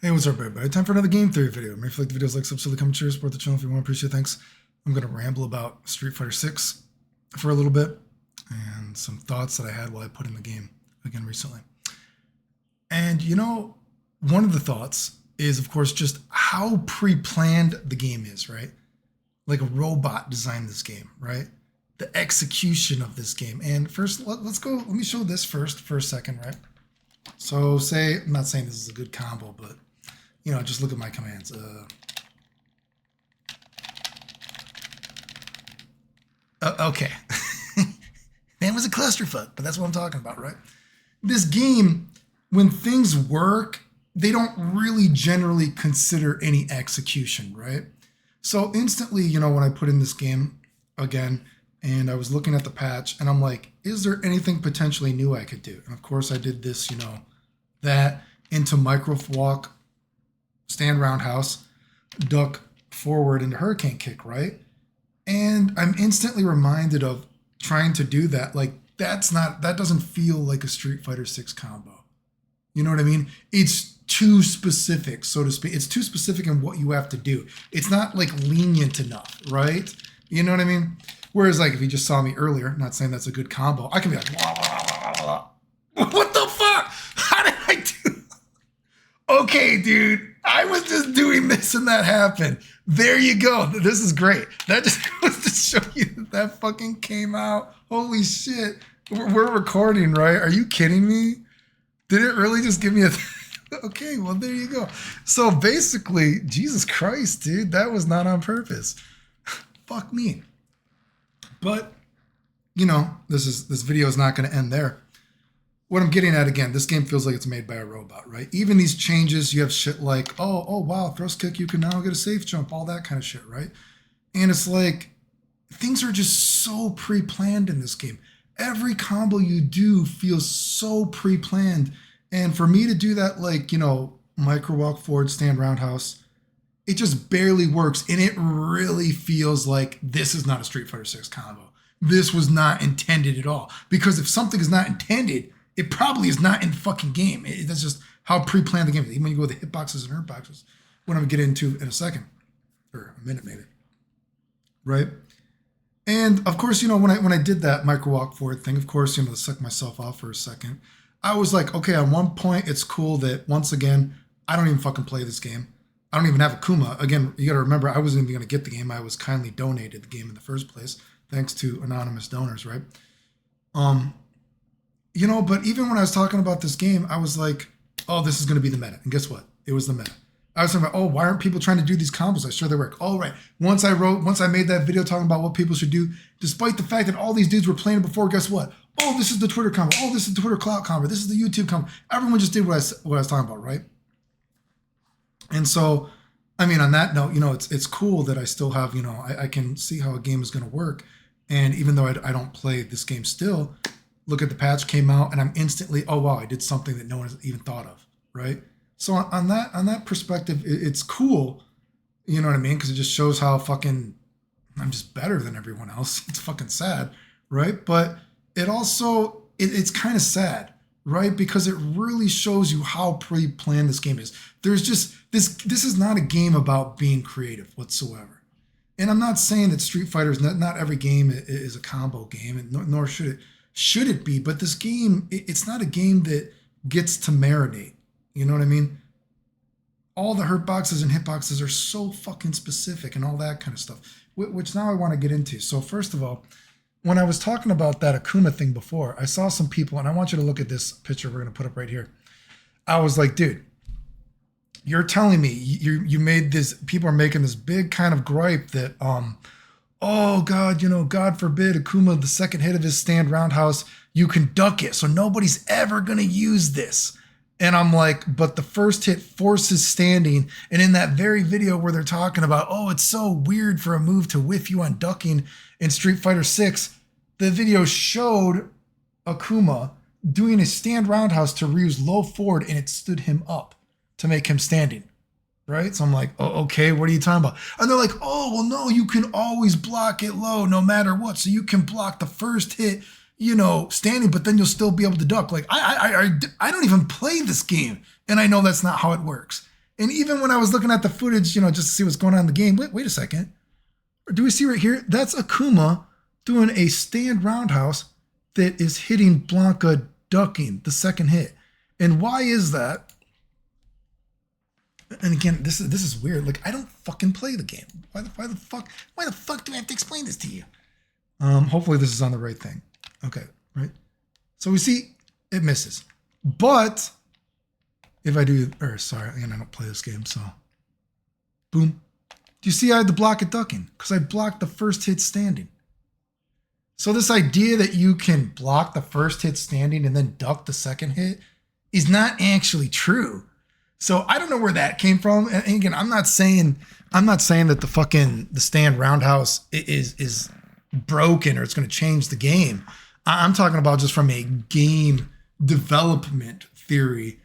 Hey, what's up, everybody? Time for another game theory video. Make sure you like the videos, like, subscribe, comment, share, support the channel if you want. Appreciate it. Thanks. I'm going to ramble about Street Fighter 6 for a little bit and some thoughts that I had while I put in the game again recently. And you know, one of the thoughts is, of course, just how pre-planned the game is, right? Like a robot designed this game, right? The execution of this game. And first, let's go. Let me show this first for a second, right? So say, I'm not saying this is a good combo, but you know, just look at my commands. Okay. That was a clusterfuck, but that's what I'm talking about, right? This game, when things work, they don't really generally consider any execution, right? So instantly, you know, when I put in this game again, and I was looking at the patch, and I'm like, is there anything potentially new I could do? And of course, I did this, you know, that into micro walk, stand roundhouse, duck forward into hurricane kick, right? And I'm instantly reminded of trying to do that. Like, that doesn't feel like a Street Fighter 6 combo. You know what I mean? It's too specific, so to speak. It's too specific in what you have to do. It's not like lenient enough, right? You know what I mean? Whereas like if you just saw me earlier, not saying that's a good combo, I can be like, blah, blah, blah, blah. What the fuck? How did I do? Okay, dude, I was just doing this and that happened. There you go. This is great. That just goes to show you that fucking came out. Holy shit. We're recording, right? Are you kidding me? Did it really just give me a... Okay, well, there you go. So basically, Jesus Christ, dude, that was not on purpose. Fuck me. But, you know, this video is not going to end there. What I'm getting at, again, this game feels like it's made by a robot, right? Even these changes, you have shit like, oh, wow, thrust kick, you can now get a safe jump, all that kind of shit, right? And it's like, things are just so pre-planned in this game. Every combo you do feels so pre-planned. And for me to do that, like, you know, micro walk forward, stand roundhouse, it just barely works. And it really feels like this is not a Street Fighter 6 combo. This was not intended at all. Because if something is not intended, it probably is not in the fucking game. That's just how pre-planned the game is. Even when you go with the hitboxes and hurtboxes, what I'm going to get into in a second, or a minute maybe, right? And of course, you know, when I did that micro walk forward thing, of course, you know, to suck myself off for a second, I was like, okay, at one point, it's cool that once again, I don't even fucking play this game. I don't even have akuma. Again, you got to remember, I wasn't even going to get the game. I was kindly donated the game in the first place, thanks to anonymous donors, right? You know, but even when I was talking about this game, I was like, oh, this is going to be the meta. And guess what? It was the meta. I was talking about, oh, why aren't people trying to do these combos? I'm sure they work. Oh, right. Once I made that video talking about what people should do, despite the fact that all these dudes were playing it before, guess what? Oh, this is the Twitter combo. Oh, this is the Twitter clout combo. This is the YouTube combo. Everyone just did what I was talking about, right? And so, I mean, on that note, you know, it's cool that I still have, you know, I can see how a game is going to work. And even though I don't play this game still, look at the patch came out and I'm instantly, oh, wow, I did something that no one has even thought of, right? So on that perspective, it's cool, you know what I mean? Because it just shows how fucking I'm just better than everyone else. It's fucking sad, right? But it also, it's kind of sad, right? Because it really shows you how pre-planned this game is. There's just, this is not a game about being creative whatsoever. And I'm not saying that Street Fighter, not every game is a combo game, and nor should it be. But this game, it's not a game that gets to marinate. You know what I mean? All the hurt boxes and hitboxes are so fucking specific and all that kind of stuff, which now I want to get into. So first of all, when I was talking about that akuma thing before, I saw some people, and I want you to look at this picture we're going to put up right here. I was like, dude, you're telling me you made this, people are making this big kind of gripe that, oh God, you know, God forbid akuma, the second hit of his stand roundhouse, you can duck it. So nobody's ever going to use this. And I'm like, but the first hit forces standing. And in that very video where they're talking about, oh, it's so weird for a move to whiff you on ducking in Street Fighter 6, the video showed Akuma doing a stand roundhouse to Ryu's low forward, and it stood him up to make him standing, right? So I'm like, oh, okay, what are you talking about? And they're like, oh, well, no, you can always block it low no matter what. So you can block the first hit, you know, standing, but then you'll still be able to duck. Like, I don't even play this game, and I know that's not how it works. And even when I was looking at the footage, just to see what's going on in the game, wait a second. Do we see right here? That's Akuma doing a stand roundhouse that is hitting Blanca ducking the second hit. And why is that? And again, this is weird. Like, I don't fucking play the game. Why the fuck do I have to explain this to you? Hopefully this is on the right thing. Okay, right? So we see it misses. But if I do, again, I don't play this game, so boom. Do you see I had to block it ducking? Because I blocked the first hit standing. So this idea that you can block the first hit standing and then duck the second hit is not actually true. So I don't know where that came from. And again, I'm not saying that the stand roundhouse is broken or it's going to change the game. I'm talking about just from a game development theory,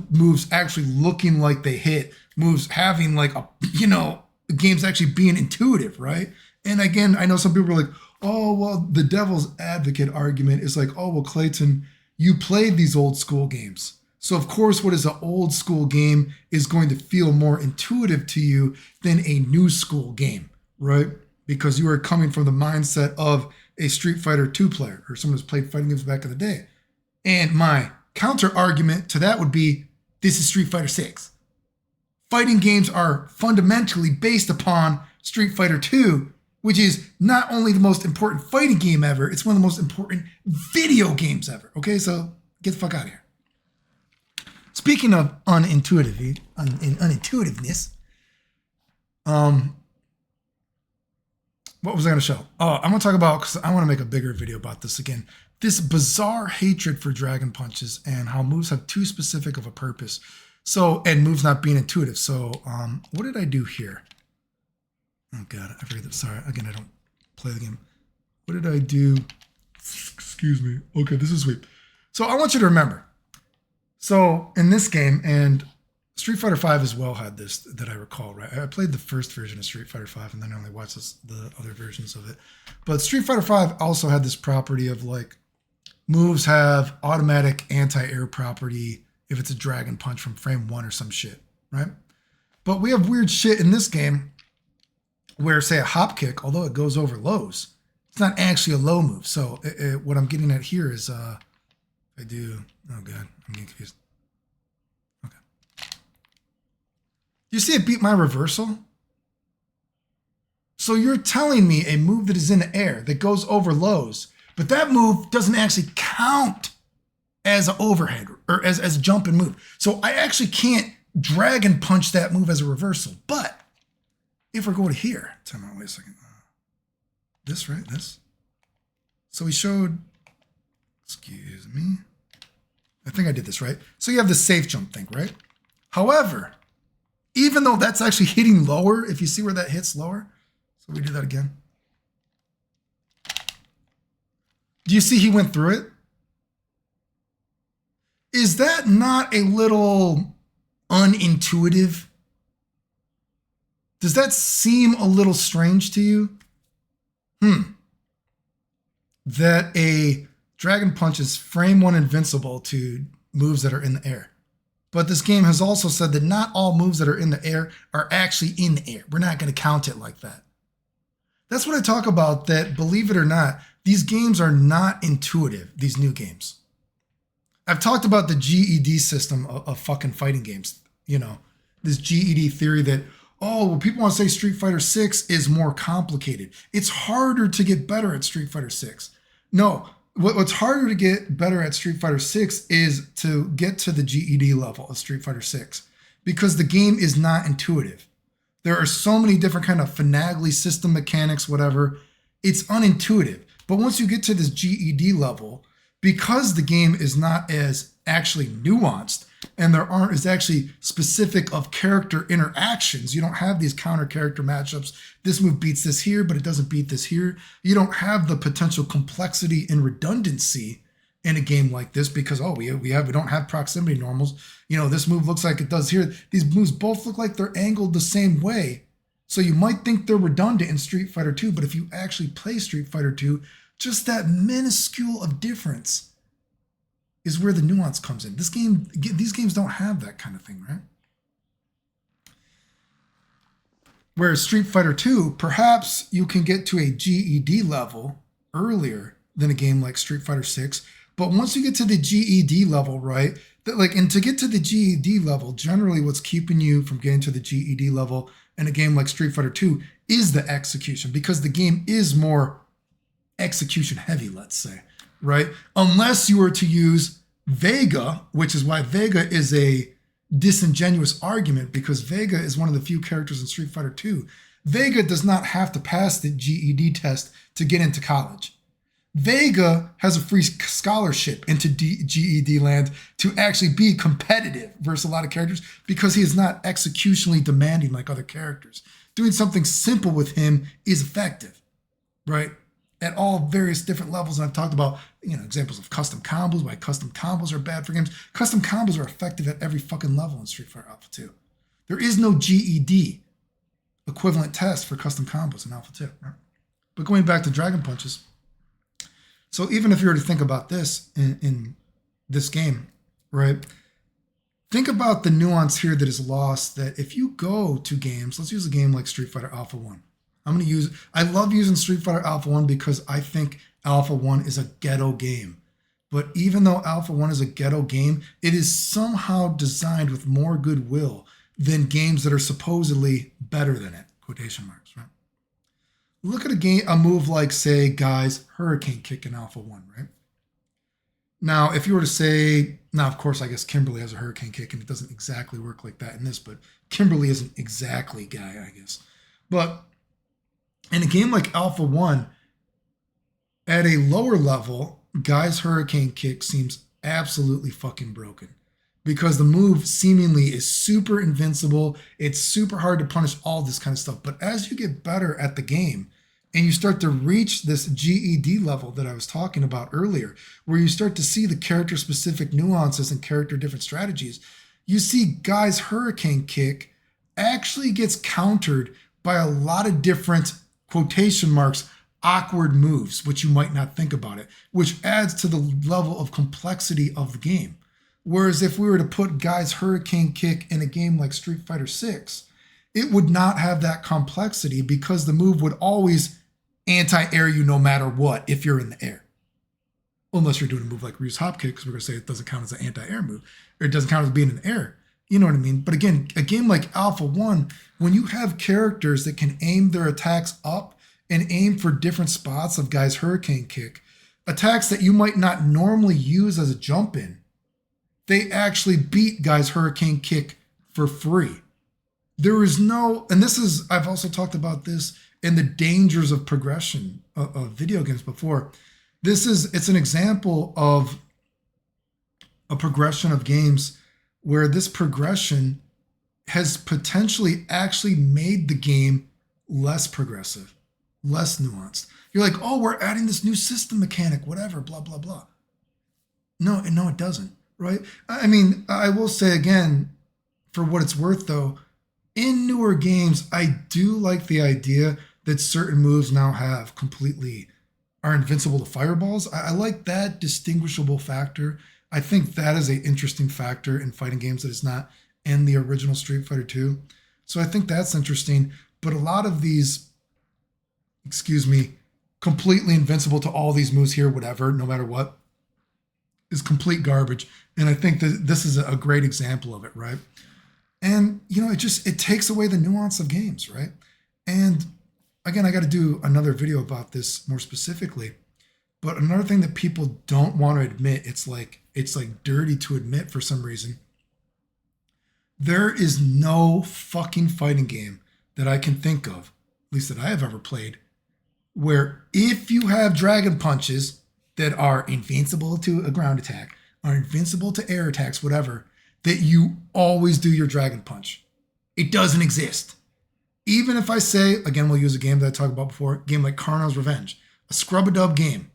moves actually looking like they hit, moves having like the game's actually being intuitive, right? And again, I know some people are like, oh, well, the devil's advocate argument is like, oh, well, Clayton, you played these old school games. So of course, what is an old school game is going to feel more intuitive to you than a new school game, right? Because you are coming from the mindset of a Street Fighter 2 player or someone who's played fighting games back in the day. And my counter argument to that would be, this is Street Fighter 6. Fighting games are fundamentally based upon Street Fighter 2, which is not only the most important fighting game ever, it's one of the most important video games ever. Okay, so get the fuck out of here. Speaking of unintuitiveness, what was I going to show? Oh, I'm going to talk about, because I want to make a bigger video about this again, this bizarre hatred for Dragon Punches and how moves have too specific of a purpose. So, and moves not being intuitive. So, what did I do here? Oh God, I forget that. Sorry, again, I don't play the game. What did I do? Excuse me. Okay, this is sweet. So I want you to remember. So in this game, and Street Fighter V as well had this that I recall, right? I played the first version of Street Fighter V and then I only watched the other versions of it. But Street Fighter V also had this property of like moves have automatic anti-air property if it's a Dragon Punch from frame 1 or some shit, right? But we have weird shit in this game where, say, a hop kick, although it goes over lows, it's not actually a low move. So what I'm getting at here is, I do, oh God, I'm getting confused. Okay. You see it beat my reversal? So you're telling me a move that is in the air that goes over lows, but that move doesn't actually count as an overhead or as a jump and move. So I actually can't Dragon Punch that move as a reversal. But if we go to here, time out, wait a second. This, right? This. So we showed, excuse me. I think I did this right. So you have the safe jump thing, right? However, even though that's actually hitting lower, if you see where that hits lower, so we do that again. Do you see he went through it? Is that not a little unintuitive? Does that seem a little strange to you? That a Dragon Punch is frame 1 invincible to moves that are in the air. But this game has also said that not all moves that are in the air are actually in the air. We're not going to count it like that. That's what I talk about, that believe it or not, these games are not intuitive, these new games. I've talked about the GED system of fucking fighting games. You know, this GED theory that, oh, well, people want to say Street Fighter 6 is more complicated. It's harder to get better at Street Fighter 6. No, what's harder to get better at Street Fighter 6 is to get to the GED level of Street Fighter 6 because the game is not intuitive. There are so many different kind of finagly system mechanics, whatever. It's unintuitive. But once you get to this GED level, because the game is not as actually nuanced and there aren't as actually specific of character interactions, you don't have these counter character matchups. This move beats this here, but it doesn't beat this here. You don't have the potential complexity and redundancy in a game like this because, oh, we don't have proximity normals. You know, this move looks like it does here. These moves both look like they're angled the same way. So you might think they're redundant in Street Fighter 2, but if you actually play Street Fighter 2, just that minuscule of difference is where the nuance comes in. These games don't have that kind of thing, right? Whereas Street Fighter 2, perhaps you can get to a GED level earlier than a game like Street Fighter 6. But once you get to the GED level, right? And to get to the GED level, generally what's keeping you from getting to the GED level in a game like Street Fighter 2 is the execution, because the game is more execution heavy, let's say, right? Unless you were to use Vega, which is why Vega is a disingenuous argument, because Vega is one of the few characters in Street Fighter 2. Vega does not have to pass the GED test to get into college. Vega has a free scholarship into GED land to actually be competitive versus a lot of characters, because he is not executionally demanding like other characters. Doing something simple with him is effective, right? At all various different levels. And I've talked about, examples of custom combos, why custom combos are bad for games. Custom combos are effective at every fucking level in Street Fighter Alpha 2. There is no GED equivalent test for custom combos in Alpha 2. Right? But going back to Dragon Punches, so even if you were to think about this in this game, right? Think about the nuance here that is lost, that if you go to games, let's use a game like Street Fighter Alpha 1. I love using Street Fighter Alpha 1 because I think Alpha 1 is a ghetto game. But even though Alpha 1 is a ghetto game, it is somehow designed with more goodwill than games that are supposedly better than it, quotation marks, right? Look at a move like, say, Guy's Hurricane Kick in Alpha 1, right? Now, if you were to say, now, of course, I guess Kimberly has a Hurricane Kick, and it doesn't exactly work like that in this, but Kimberly isn't exactly Guy, I guess. But in a game like Alpha 1, at a lower level, Guy's Hurricane Kick seems absolutely fucking broken, because the move seemingly is super invincible. It's super hard to punish, all this kind of stuff. But as you get better at the game and you start to reach this GED level that I was talking about earlier, where you start to see the character specific nuances and character different strategies, you see Guy's Hurricane Kick actually gets countered by a lot of different, quotation marks, awkward moves, which you might not think about it, which adds to the level of complexity of the game. Whereas if we were to put Guy's Hurricane Kick in a game like Street Fighter 6, it would not have that complexity, because the move would always anti-air you no matter what if you're in the air. Unless you're doing a move like Ryu's Hop Kick, because we're going to say it doesn't count as an anti-air move, or it doesn't count as being in the air. You know what I mean? But again, a game like Alpha 1, when you have characters that can aim their attacks up and aim for different spots of Guy's Hurricane Kick, attacks that you might not normally use as a jump in, they actually beat Guy's Hurricane Kick for free. There is no, and this is, I've also talked about this in the dangers of progression of video games before. It's an example of a progression of games where this progression has potentially actually made the game less progressive, less nuanced. You're like, oh, we're adding this new system mechanic, whatever, blah, blah, blah. No, it doesn't, right? I mean, I will say again, for what it's worth though, in newer games, I do like the idea that certain moves now are invincible to fireballs. I like that distinguishable factor. I think that is an interesting factor in fighting games that is not in the original Street Fighter 2. So I think that's interesting. But a lot of these, completely invincible to all these moves here, whatever, no matter what, is complete garbage. And I think that this is a great example of it, right? And, it takes away the nuance of games, right? And again, I got to do another video about this more specifically. But another thing that people don't want to admit, it's like dirty to admit for some reason. There is no fucking fighting game that I can think of, at least that I have ever played, where if you have dragon punches that are invincible to a ground attack, are invincible to air attacks, whatever, that you always do your dragon punch. It doesn't exist. Even if I say, again, we'll use a game that I talked about before, a game like Karno's Revenge, a scrub-a-dub game.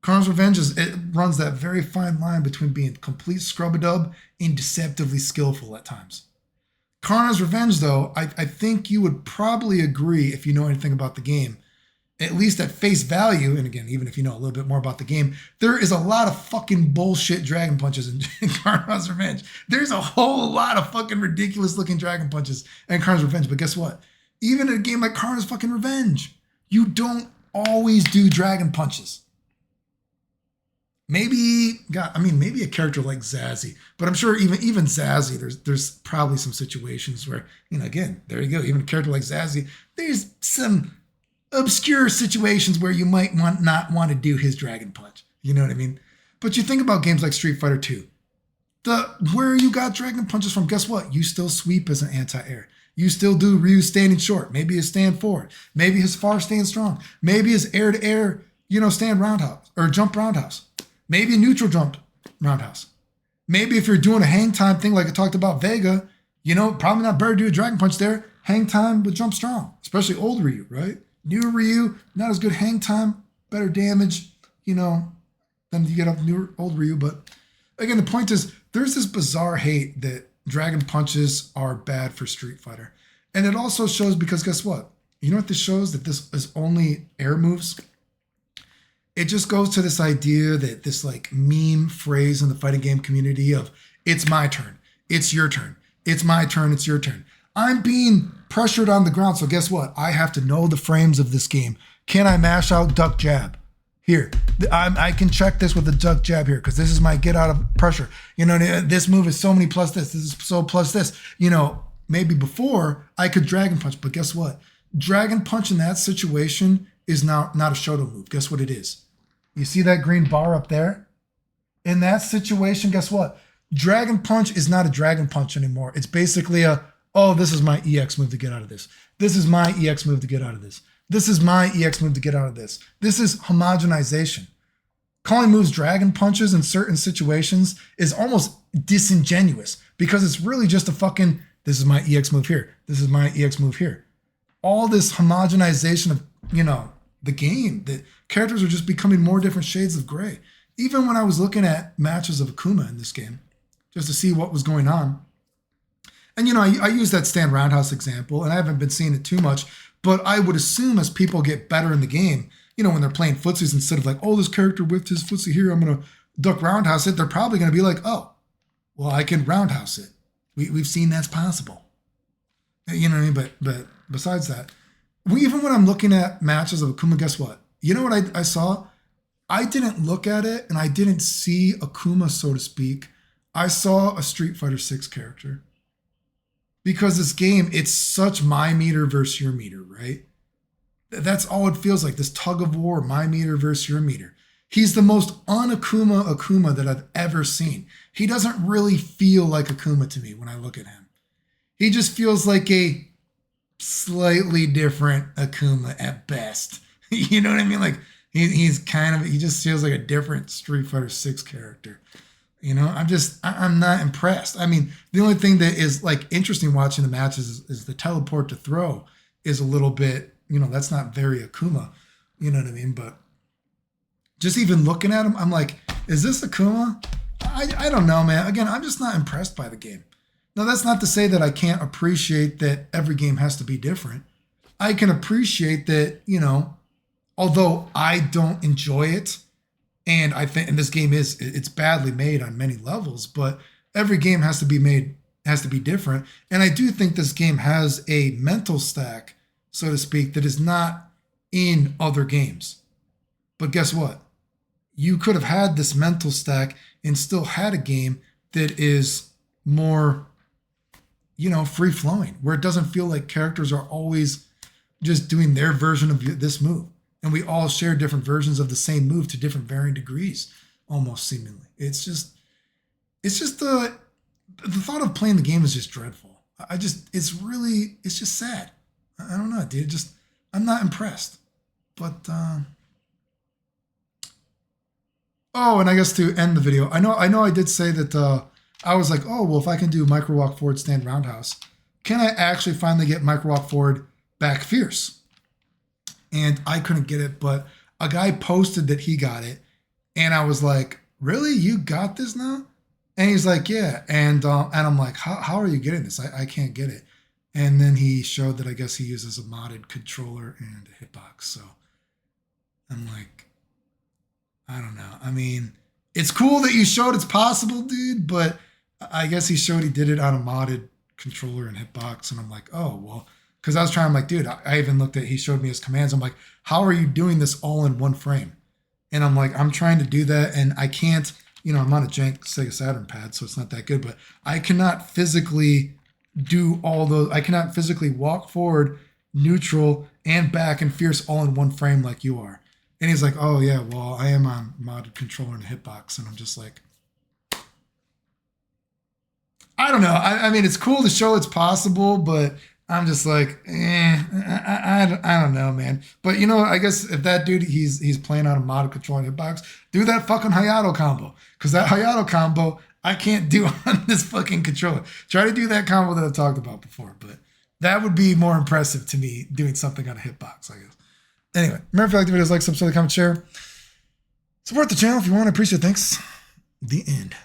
Karno's Revenge it runs that very fine line between being complete scrub-a-dub and deceptively skillful at times. Karno's Revenge, though, I think you would probably agree, if you know anything about the game, at least at face value, and again, even if you know a little bit more about the game, there is a lot of fucking bullshit dragon punches in Karno's Revenge. There's a whole lot of fucking ridiculous looking dragon punches in Karno's Revenge, but guess what? Even in a game like Karna's fucking Revenge, you don't always do dragon punches. Maybe, God, I mean, maybe a character like Zazzy, but I'm sure even Zazzy, there's probably some situations where, again, there you go. Even a character like Zazzy, there's some obscure situations where you might not want to do his dragon punch. You know what I mean? But you think about games like Street Fighter 2, where you got dragon punches from, guess what? You still sweep as an anti-air. You still do Ryu standing short. Maybe his stand forward. Maybe his far stand strong. Maybe his air to air, stand roundhouse or jump roundhouse. Maybe a neutral jump roundhouse. Maybe if you're doing a hang time thing like I talked about Vega, probably not better to do a dragon punch there. Hang time with jump strong, especially old Ryu, right? New Ryu, not as good hang time, better damage, than you get up new old Ryu. But again, the point is there's this bizarre hate that dragon punches are bad for Street Fighter. And it also shows because guess what? You know what this shows? That this is only air moves. It just goes to this idea that this like meme phrase in the fighting game community of it's my turn, it's your turn, it's my turn, it's your turn. I'm being pressured on the ground, so guess what? I have to know the frames of this game. Can I mash out duck jab? Here, I can check this with a duck jab here because this is my get out of pressure. This move is so many plus this is so plus this. Maybe before I could dragon punch, but guess what? Dragon punch in that situation is now not a Shoto move. Guess what it is? You see that green bar up there? In that situation, guess what? Dragon punch is not a dragon punch anymore. It's basically this is my EX move to get out of this. This is my EX move to get out of this. This is my EX move to get out of this. This is homogenization. Calling moves dragon punches in certain situations is almost disingenuous because it's really just a fucking, this is my EX move here. This is my EX move here. All this homogenization of, the game, that characters are just becoming more different shades of gray. Even when I was looking at matches of Akuma in this game, just to see what was going on. And, I use that stand roundhouse example, and I haven't been seeing it too much, but I would assume as people get better in the game, when they're playing footsies, instead of like, this character whipped his footsie here, I'm going to duck roundhouse it, they're probably going to be like, I can roundhouse it. We've seen that's possible. You know what I mean? But besides that, even when I'm looking at matches of Akuma, guess what? You know what I saw? I didn't look at it and I didn't see Akuma, so to speak. I saw a Street Fighter 6 character. Because this game, it's such my meter versus your meter, right? That's all it feels like, this tug of war, my meter versus your meter. He's the most un-Akuma that I've ever seen. He doesn't really feel like Akuma to me when I look at him. He just feels like a slightly different Akuma at best. You know what I mean? Like he just feels like a different Street Fighter 6 character. I'm not impressed. I mean, the only thing that is like interesting watching the matches is the teleport to throw is a little bit, that's not very Akuma. You know what I mean? But just even looking at him, I'm like, is this Akuma? I don't know, man. Again, I'm just not impressed by the game. Now, that's not to say that I can't appreciate that every game has to be different. I can appreciate that, although I don't enjoy it, and I think, and this game it's badly made on many levels, but every game has to be different. And I do think this game has a mental stack, so to speak, that is not in other games. But guess what? You could have had this mental stack and still had a game that is more, free flowing, where it doesn't feel like characters are always just doing their version of this move. And we all share different versions of the same move to different varying degrees, almost seemingly. It's just the thought of playing the game is just dreadful. It's just sad. I don't know, dude. I'm not impressed. But, and I guess to end the video, I know I did say that, I was like, if I can do micro walk forward stand roundhouse, can I actually finally get micro walk forward back fierce? And I couldn't get it, but a guy posted that he got it. And I was like, really? You got this now? And he's like, yeah. And I'm like, how are you getting this? I can't get it. And then he showed that I guess he uses a modded controller and a hitbox. So I'm like, I don't know. I mean, it's cool that you showed it's possible, dude, but I guess he showed he did it on a modded controller and hitbox. And I'm like, Because I was trying, I'm like, dude, I even looked at, he showed me his commands. I'm like, how are you doing this all in one frame? And I'm like, I'm trying to do that and I can't, I'm on a jank Sega Saturn pad, so it's not that good, but I cannot physically do all those. I cannot physically walk forward, neutral, and back and fierce all in one frame like you are. And he's like, oh yeah, well, I am on modded controller and hitbox. And I'm just like, I don't know. I mean, it's cool to show it's possible, but I'm just like, I don't know, man. But I guess if that dude, he's playing on a modded controller and hitbox, do that fucking Hayato combo. Because that Hayato combo, I can't do on this fucking controller. Try to do that combo that I've talked about before, but that would be more impressive to me doing something on a hitbox, I guess. Anyway, remember if you like the videos, like, subscribe, comment, share. Support the channel if you want. I appreciate it. Thanks. The end.